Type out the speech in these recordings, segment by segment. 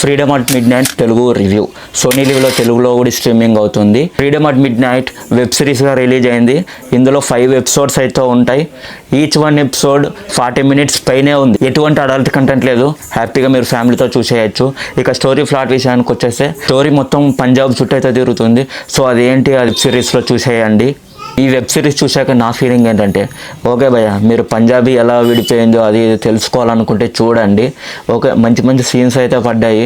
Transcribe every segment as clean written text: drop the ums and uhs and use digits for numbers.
Freedom at midnight Telugu review Sony లివ్లో తెలుగులో కూడా స్ట్రీమింగ్ అవుతుంది. Freedom at midnight web సిరీస్గా రిలీజ్ అయింది. ఇందులో 5 ఎపిసోడ్స్ అయితే ఉంటాయి. ఈచ్ వన్ ఎపిసోడ్ 40 మినిట్స్ పైనే ఉంది. ఎటువంటి అడల్ట్ కంటెంట్ లేదు. హ్యాపీగా మీరు ఫ్యామిలీతో చూసేయచ్చు. ఇక స్టోరీ ఫ్లాట్ విషయానికి వచ్చేస్తే స్టోరీ మొత్తం పంజాబ్ చుట్టూ అయితే తిరుగుతుంది. సో అదేంటి ఆ వెబ్ సిరీస్లో చూసేయండి. ఈ వెబ్ సిరీస్ చూశాక నా ఫీలింగ్ ఏంటంటే, ఓకే భయ్య, మీరు పంజాబీ ఎలా విడిపోయిందో అది తెలుసుకోవాలనుకుంటే చూడండి. ఓకే, మంచి మంచి సీన్స్ అయితే పడ్డాయి.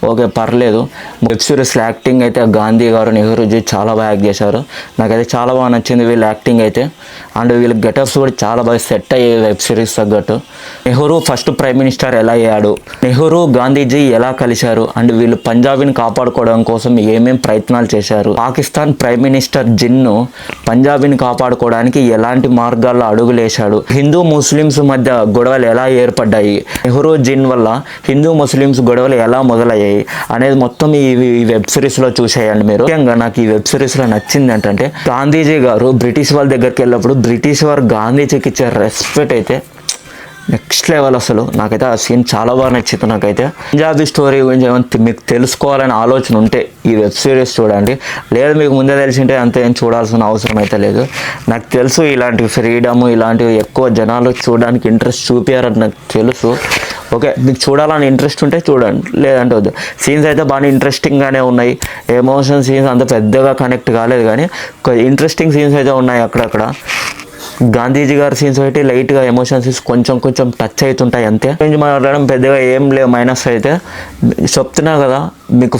ఓకే, పర్లేదు. వెబ్ సిరీస్లో యాక్టింగ్ అయితే గాంధీ గారు, నెహ్రూజీ చాలా బాగా యాక్ట్ చేశారు. నాకైతే చాలా బాగా నచ్చింది వీళ్ళ యాక్టింగ్ అయితే. అండ్ వీళ్ళ గెటప్స్ కూడా చాలా బాగా సెట్ అయ్యాయి వెబ్ సిరీస్ తగ్గట్టు. నెహ్రూ ఫస్ట్ ప్రైమ్ మినిస్టర్ ఎలా అయ్యాడు, నెహ్రూ గాంధీజీ ఎలా కలిశారు, అండ్ వీళ్ళు పంజాబీని కాపాడుకోవడం కోసం ఏమేం ప్రయత్నాలు చేశారు, పాకిస్తాన్ ప్రైమ్ మినిస్టర్ జిన్ను పంజాబీని కాపాడుకోవడానికి ఎలాంటి మార్గాల్లో అడుగులేశాడు, హిందూ ముస్లిమ్స్ మధ్య గొడవలు ఎలా ఏర్పడ్డాయి, నెహ్రూ జిన్ వల్ల హిందూ ముస్లిమ్స్ గొడవలు ఎలా మొదలయ్యాయి అనేది మొత్తం ఈ వెబ్ సిరీస్లో చూసేయండి మీరు. ముఖ్యంగా నాకు ఈ వెబ్ సిరీస్లో నచ్చింది ఏంటంటే, గాంధీజీ గారు బ్రిటిష్ వాళ్ళ దగ్గరికి వెళ్ళినప్పుడు బ్రిటిష్ వారు గాంధీజీకి ఇచ్చే రెస్పెక్ట్ అయితే నెక్స్ట్ లెవెల్. అసలు నాకైతే ఆ సీన్ చాలా బాగా నచ్చింది. నాకైతే పంజాబీ స్టోరీ గురించి ఏమైనా మీకు తెలుసుకోవాలని ఆలోచన ఉంటే ఈ వెబ్ సిరీస్ చూడండి. లేదు మీకు ముందే తెలిసింటే అంత ఏం చూడాల్సిన అవసరం అయితే లేదు. నాకు తెలుసు ఇలాంటి ఫ్రీడమ్ ఇలాంటివి ఎక్కువ జనాలు చూడడానికి ఇంట్రెస్ట్ చూపించారని నాకు తెలుసు. ఓకే, మీకు చూడాలని ఇంట్రెస్ట్ ఉంటే చూడండి, లేదంటే వద్దు. సీన్స్ అయితే బాగా ఇంట్రెస్టింగ్గానే ఉన్నాయి. ఎమోషన్ సీన్స్ అంత పెద్దగా కనెక్ట్ కాలేదు, కానీ ఇంట్రెస్టింగ్ సీన్స్ అయితే ఉన్నాయి అక్కడక్కడ. గాంధీజీ గారి సీన్స్ అయితే లైట్గా ఎమోషన్ సీన్స్ కొంచెం టచ్ అవుతుంటాయి అంతే. మాట్లాడడం పెద్దగా ఏం లేవు మైనస్ అయితే. చెప్తున్నా కదా, మీకు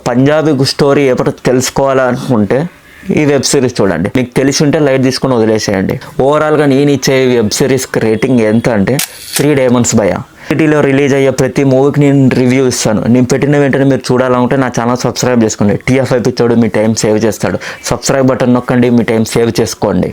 పంజాబీ స్టోరీ ఎప్పుడు తెలుసుకోవాలనుకుంటే ఈ వెబ్ సిరీస్ చూడండి. మీకు తెలిసి ఉంటే లైట్ తీసుకొని వదిలేసేయండి. ఓవరాల్గా నేను ఇచ్చే వెబ్ సిరీస్కి రేటింగ్ ఎంత అంటే 3 డైమండ్స్ భయ్యా. సిటీలో రిలీజ్ అయ్యే ప్రతి మూవీకి నేను రివ్యూ ఇస్తాను. నేను పెట్టిన వెంటనే మీరు చూడాలనుకుంటే నా ఛానల్ సబ్స్క్రైబ్ చేసుకోండి. TF ఎపిసోడ్ మీ టైం సేవ్ చేస్తాడు. సబ్స్క్రైబ్ బటన్ నొక్కండి, మీ టైం సేవ్ చేసుకోండి.